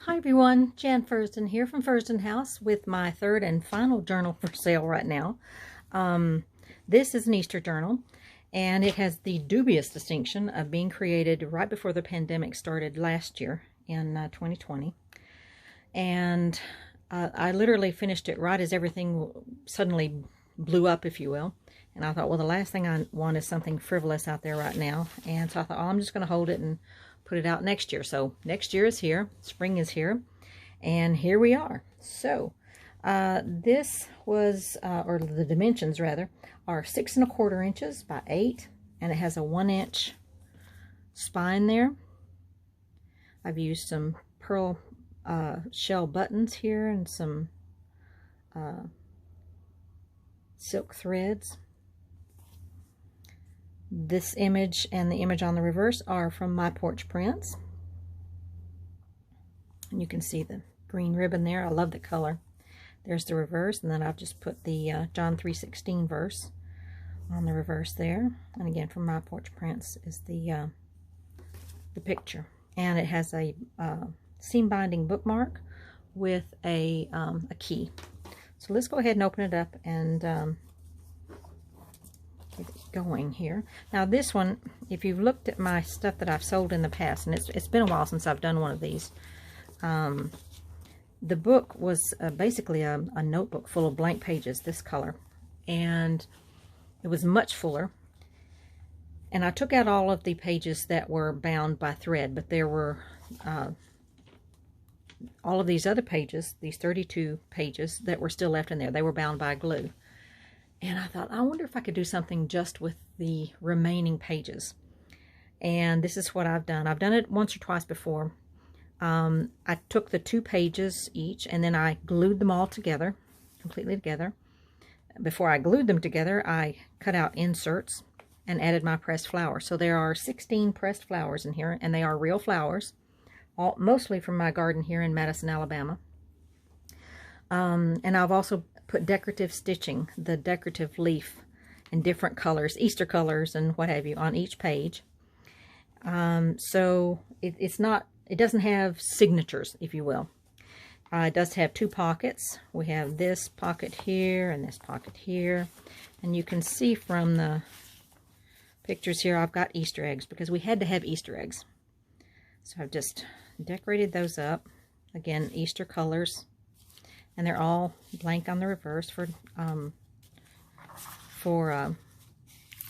Hi everyone, Jan Fursdon here from Fursdon House with my third and final journal for sale right now. This is an Easter journal, and it has the dubious distinction of being created right before the pandemic started last year in 2020. And I literally finished it right as everything suddenly blew up, if you will. And I thought, well, the last thing I want is something frivolous out there right now. And so I thought, oh, I'm just going to hold it and put it out next year. So next year is here, spring is here, and here we are. So this was, or the dimensions rather, are 6 1/4 inches by 8, and it has a 1-inch spine there. I've used some pearl shell buttons here and some silk threads. This image and the image on the reverse are from My Porch Prints. And you can see the green ribbon there. I love the color. There's the reverse, and then I've just put the John 3:16 verse on the reverse there. And again, from My Porch Prints is the picture. And it has a seam binding bookmark with a key. So let's go ahead and open it up and get it going here. Now this one, if you've looked at my stuff that I've sold in the past, and it's been a while since I've done one of these, the book was basically a notebook full of blank pages, this color, and it was much fuller. And I took out all of the pages that were bound by thread, but there were all of these other pages, these 32 pages that were still left in there. They were bound by glue. And I thought, I wonder if I could do something just with the remaining pages. And this is what I've done. I've done it once or twice before. I took the 2 pages each, and then I glued them all together, completely together. Before I glued them together, I cut out inserts and added my pressed flowers. So there are 16 pressed flowers in here, and they are real flowers, mostly from my garden here in Madison, Alabama. And I've also put decorative stitching, the decorative leaf in different colors, Easter colors and what have you, on each page. So it doesn't have signatures, if you will. It does have 2 pockets. We have this pocket here and this pocket here. And you can see from the pictures here, I've got Easter eggs because we had to have Easter eggs. So I've just decorated those up. Again, Easter colors. And they're all blank on the reverse for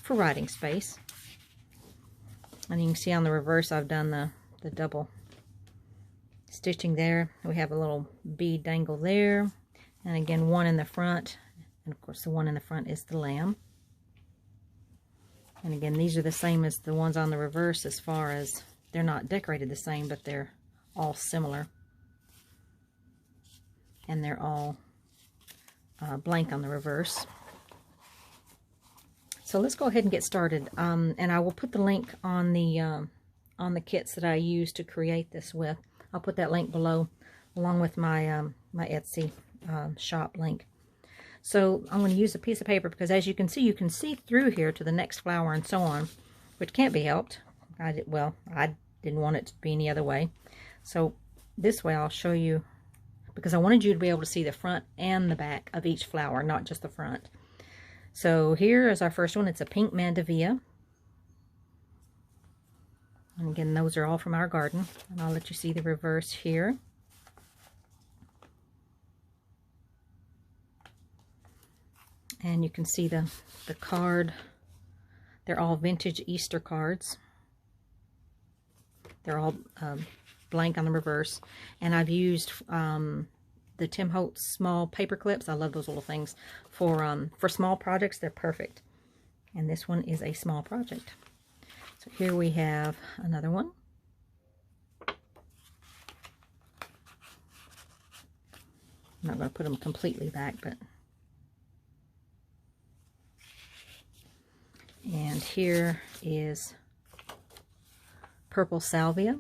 writing space. And you can see on the reverse I've done the double stitching there. We have a little bead dangle there, and again one in the front, and of course the one in the front is the lamb. And again, these are the same as the ones on the reverse as far as they're not decorated the same, but they're all similar. And they're all blank on the reverse. So let's go ahead and get started. And I will put the link on the kits that I used to create this with. I'll put that link below, along with my my Etsy shop link. So I'm going to use a piece of paper because, as you can see through here to the next flower and so on, which can't be helped. I didn't want it to be any other way. So this way I'll show you, because I wanted you to be able to see the front and the back of each flower, not just the front. So here is our first one. It's a pink mandevilla. And again, those are all from our garden. And I'll let you see the reverse here. And you can see the card. They're all vintage Easter cards. They're all blank on the reverse, and I've used the Tim Holtz small paper clips. I love those little things for small projects. They're perfect, and this one is a small project. So here we have another one. I'm not going to put them completely back, but and here is purple salvia.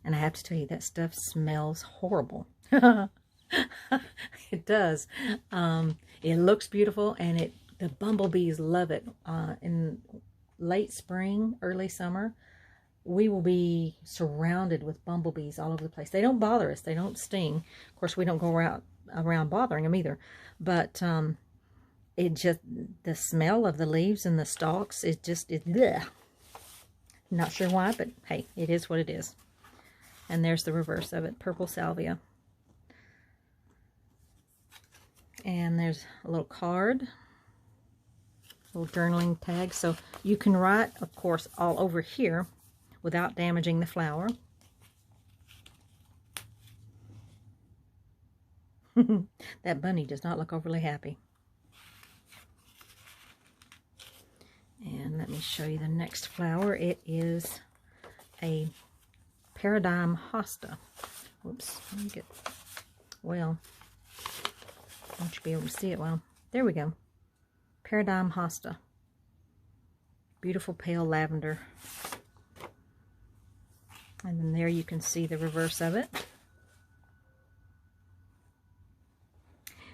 And I have to tell you, that stuff smells horrible. It does. It looks beautiful, and the bumblebees love it. In late spring, early summer, we will be surrounded with bumblebees all over the place. They don't bother us. They don't sting. Of course, we don't go around bothering them either. But it just, the smell of the leaves and the stalks, it just, bleh. Not sure why, but hey, it is what it is. And there's the reverse of it, purple salvia. And there's a little card, little journaling tag. So you can write, of course, all over here without damaging the flower. That bunny does not look overly happy. And let me show you the next flower. It is a paradigm hosta. Whoops, let me get, well, won't you be able to see it well? There we go. Paradigm hosta. Beautiful pale lavender. And then there you can see the reverse of it.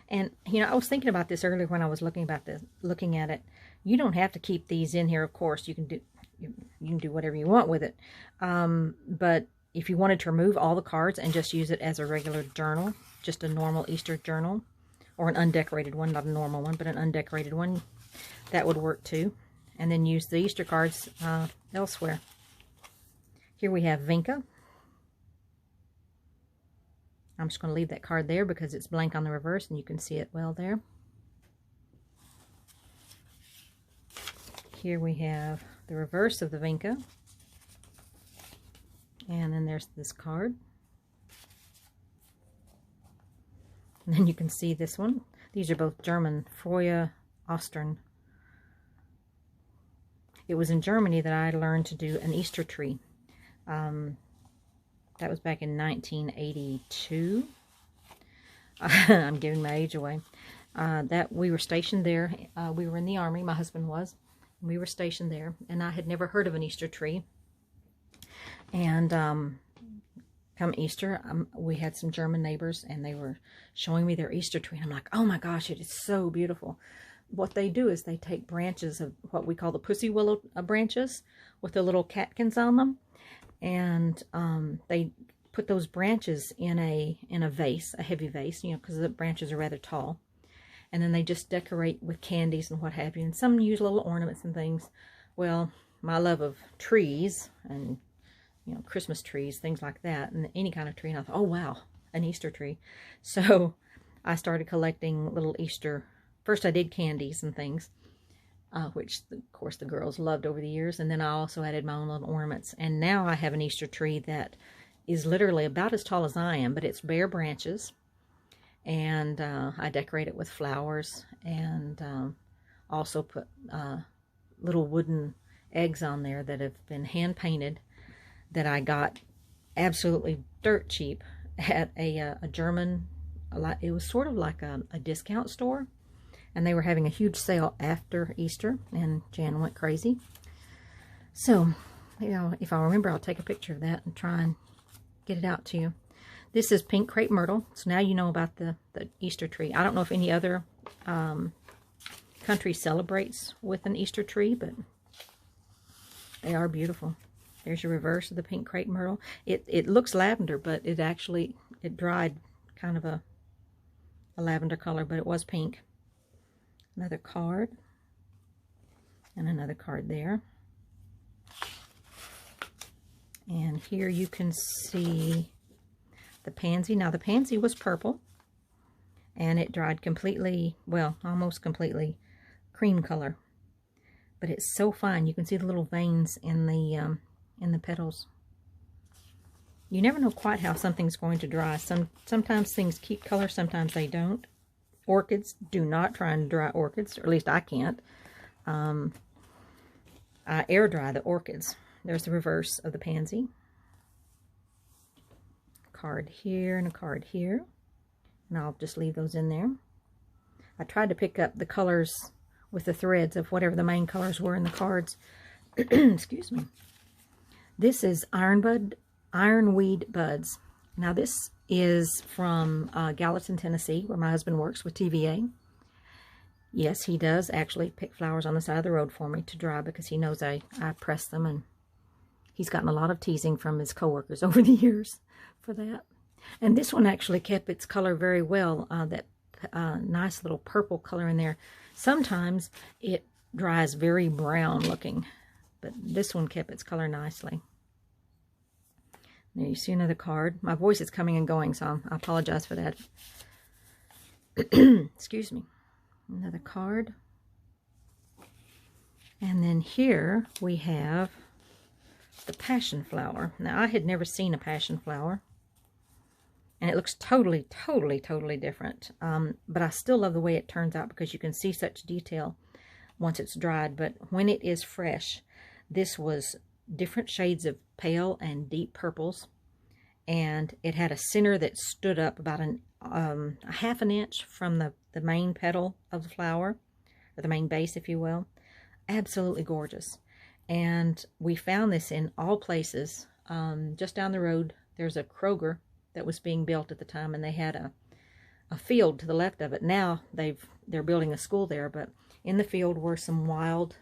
And, you know, I was thinking about this earlier when I was looking at it. You don't have to keep these in here, of course. You can do whatever you want with it. But if you wanted to remove all the cards and just use it as a regular journal, just a normal Easter journal, or an undecorated one, not a normal one, but an undecorated one, that would work too. And then use the Easter cards elsewhere. Here we have Vinca. I'm just going to leave that card there because it's blank on the reverse and you can see it well there. Here we have the reverse of the Vinca. And then there's this card. And then you can see this one. These are both German, Freie Ostern. It was in Germany that I learned to do an Easter tree. That was back in 1982. I'm giving my age away. That we were stationed there. We were in the Army, my husband was. We were stationed there, and I had never heard of an Easter tree. And come Easter, we had some German neighbors, and they were showing me their Easter tree. And I'm like, oh my gosh, it is so beautiful. What they do is they take branches of what we call the pussy willow branches with the little catkins on them. And they put those branches in a vase, a heavy vase, you know, because the branches are rather tall. And then they just decorate with candies and what have you. And some use little ornaments and things. Well, my love of trees and, you know, Christmas trees, things like that, and any kind of tree. And I thought, oh wow, an Easter tree. So I started collecting little Easter. First I did candies and things. Which, of course, the girls loved over the years. And then I also added my own little ornaments. And now I have an Easter tree that is literally about as tall as I am, but it's bare branches. And I decorate it with flowers and also put little wooden eggs on there that have been hand-painted that I got absolutely dirt cheap at a German, it was sort of like a discount store. And they were having a huge sale after Easter, and Jan went crazy. So, you know, if I remember, I'll take a picture of that and try and get it out to you. This is pink crepe myrtle, so now you know about the Easter tree. I don't know if any other country celebrates with an Easter tree, but they are beautiful. There's your reverse of the pink crepe myrtle. It looks lavender, but it dried kind of a lavender color, but it was pink. Another card, and another card there. And here you can see the pansy. Now the pansy was purple, and it dried completely, well, almost completely cream color. But it's so fine. You can see the little veins in the petals. You never know quite how something's going to dry. Sometimes things keep color, sometimes they don't. Orchids, do not try and dry orchids, or at least I can't. I air dry the orchids. There's the reverse of the pansy. A card here and a card here. And I'll just leave those in there. I tried to pick up the colors with the threads of whatever the main colors were in the cards. Excuse me. This is ironweed buds. Now this is from Gallatin, Tennessee, where my husband works with TVA. Yes, he does actually pick flowers on the side of the road for me to dry because he knows I press them and He's gotten a lot of teasing from his coworkers over the years for that. And this one actually kept its color very well, that nice little purple color in there. Sometimes it dries very brown looking, but this one kept its color nicely. There you see another card. My voice is coming and going, so I apologize for that. Excuse me. Another card. And then here we have the passion flower. Now, I had never seen a passion flower. And it looks totally different. But I still love the way it turns out because you can see such detail once it's dried. But when it is fresh, this was different shades of pale and deep purples. And it had a center that stood up about a half an inch from the main petal of the flower, or the main base, if you will. Absolutely gorgeous. And we found this in all places. Just down the road, there's a Kroger that was being built at the time, and they had a field to the left of it. Now they're building a school there, but in the field were some wild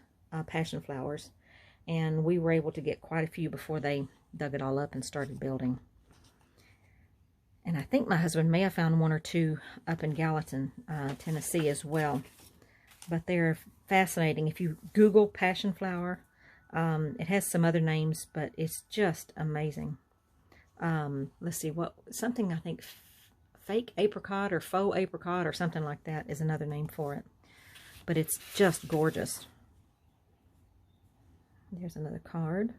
passion flowers, and we were able to get quite a few before they dug it all up and started building. And I think my husband may have found one or two up in Gallatin, Tennessee as well. But they're fascinating. If you Google passion flower, it has some other names, but it's just amazing. Let's see, something I think fake apricot or faux apricot or something like that is another name for it. But it's just gorgeous. There's another card.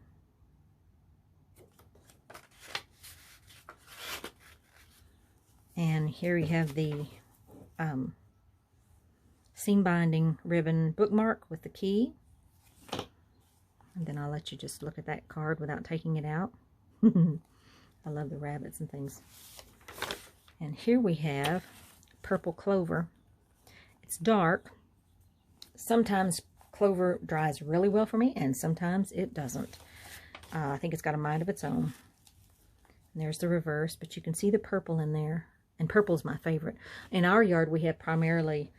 And here you have the seam binding ribbon bookmark with the key. And then I'll let you just look at that card without taking it out. I love the rabbits and things. And here we have purple clover. It's dark. Sometimes clover dries really well for me, and sometimes it doesn't. I think it's got a mind of its own. And there's the reverse, but you can see the purple in there. And purple is my favorite. In our yard, we have primarily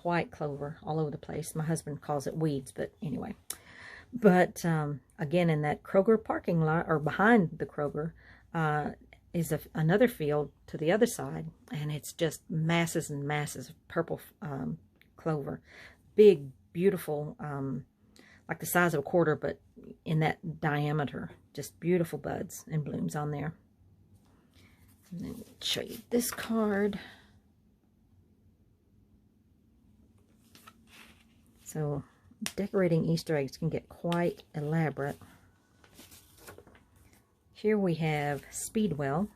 white clover all over the place. My husband calls it weeds, but anyway. But again, in that Kroger parking lot, or behind the Kroger, is another field to the other side, and it's just masses and masses of purple clover. Big, beautiful, like the size of a quarter, but in that diameter. Just beautiful buds and blooms on there. And then show you this card. So decorating Easter eggs can get quite elaborate. Here we have Speedwell,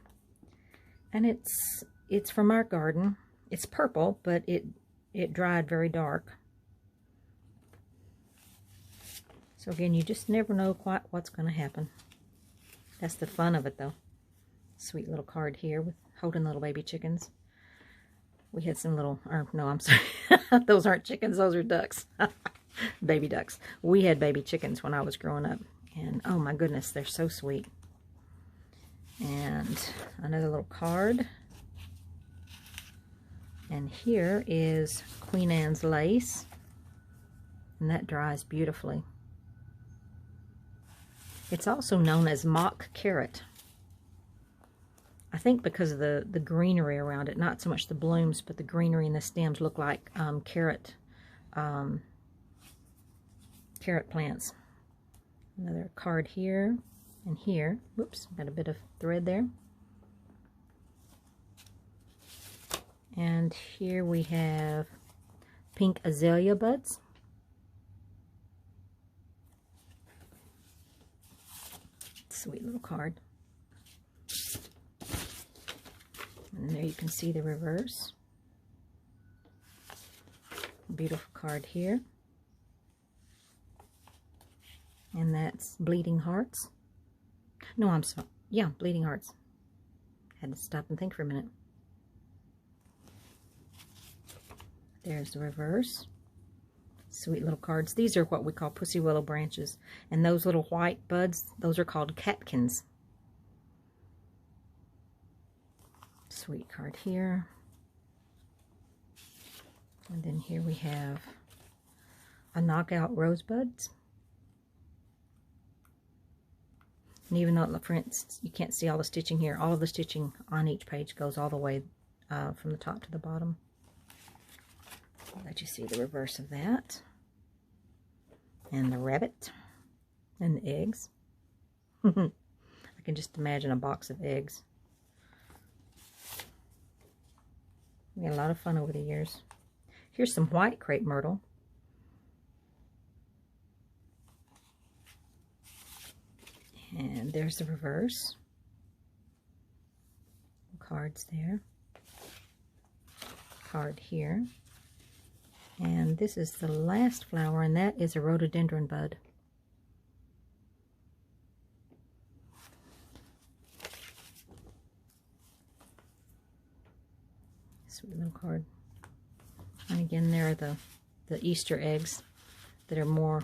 and it's from our garden. It's purple, but it dried very dark. So again, you just never know quite what's going to happen. That's the fun of it, though. Sweet little card here with holding little baby chickens. We had some little, no, I'm sorry. Those aren't chickens, those are ducks. Baby ducks. We had baby chickens when I was growing up. And oh my goodness, they're so sweet. And another little card. And here is Queen Anne's lace. And that dries beautifully. It's also known as mock carrot. I think because of the greenery around it, not so much the blooms, but the greenery in the stems look like carrot plants. Another card here and here. Whoops, got a bit of thread there. And here we have pink azalea buds. Sweet little card. And there you can see the reverse. Beautiful card here. And that's Bleeding Hearts. No, I'm sorry. Yeah, Bleeding Hearts. Had to stop and think for a minute. There's the reverse. Sweet little cards. These are what we call pussy willow branches. And those little white buds, those are called catkins. Sweet card here. And then here we have a knockout rosebuds. And even though, for instance, you can't see all the stitching here, all of the stitching on each page goes all the way from the top to the bottom. I'll let you see the reverse of that. And the rabbit. And the eggs. I can just imagine a box of eggs. We had a lot of fun over the years. Here's some white crepe myrtle. And there's the reverse. Cards there. Card here. And this is the last flower, and that is a rhododendron bud. Sweet little card. And again, there are the Easter eggs that are more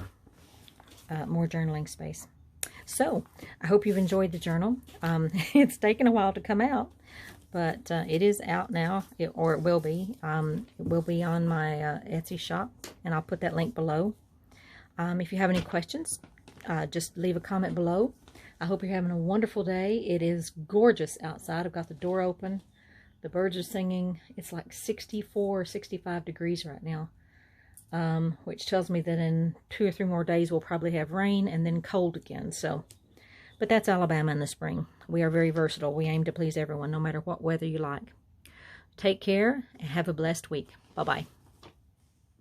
journaling space. So, I hope you've enjoyed the journal. It's taken a while to come out, but it is out now, or it will be. It will be on my Etsy shop, and I'll put that link below. If you have any questions, just leave a comment below. I hope you're having a wonderful day. It is gorgeous outside. I've got the door open. The birds are singing. It's like 64 or 65 degrees right now, which tells me that in 2 or 3 more days we'll probably have rain and then cold again. So, but that's Alabama in the spring. We are very versatile. We aim to please everyone, no matter what weather you like. Take care and have a blessed week. Bye-bye.